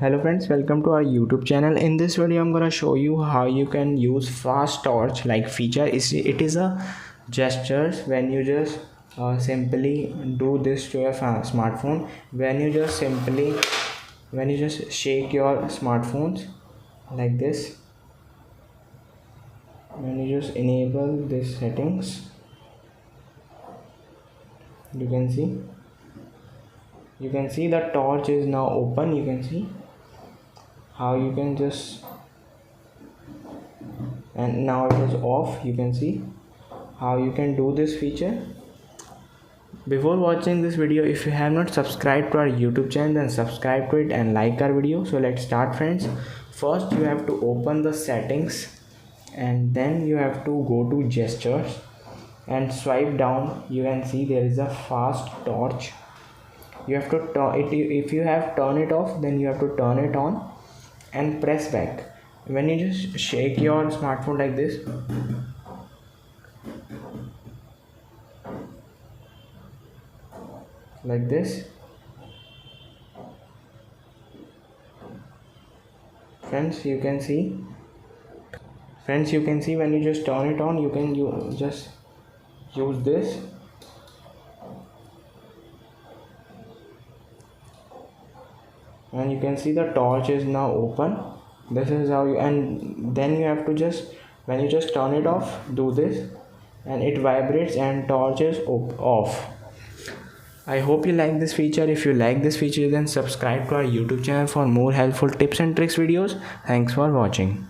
Hello friends, welcome to our YouTube channel. In this video I'm gonna show you how you can use fast torch like feature. It is a gestures when you just simply do this to your smartphone. When you just shake your smartphones like this, when you just enable these settings, you can see the torch is now open. You can see how you can just, and now it is off. You can see how you can do this feature. Before watching this video, if you have not subscribed to our YouTube channel, then subscribe to it and like our video. So let's start friends. First you have to open the settings and then you have to go to gestures and swipe down. You can see there is a fast torch. You have to turn it. If you have turned it off, then you have to turn it on and press back. When you just shake your smartphone like this, friends, you can see when you just turn it on, you can just use this, and you can see the torch is now open. This is how you, and then you have to just, when you just turn it off, do this and it vibrates and torch is off. I hope you like this feature. If you like this feature, then subscribe to our YouTube channel for more helpful tips and tricks videos. Thanks for watching.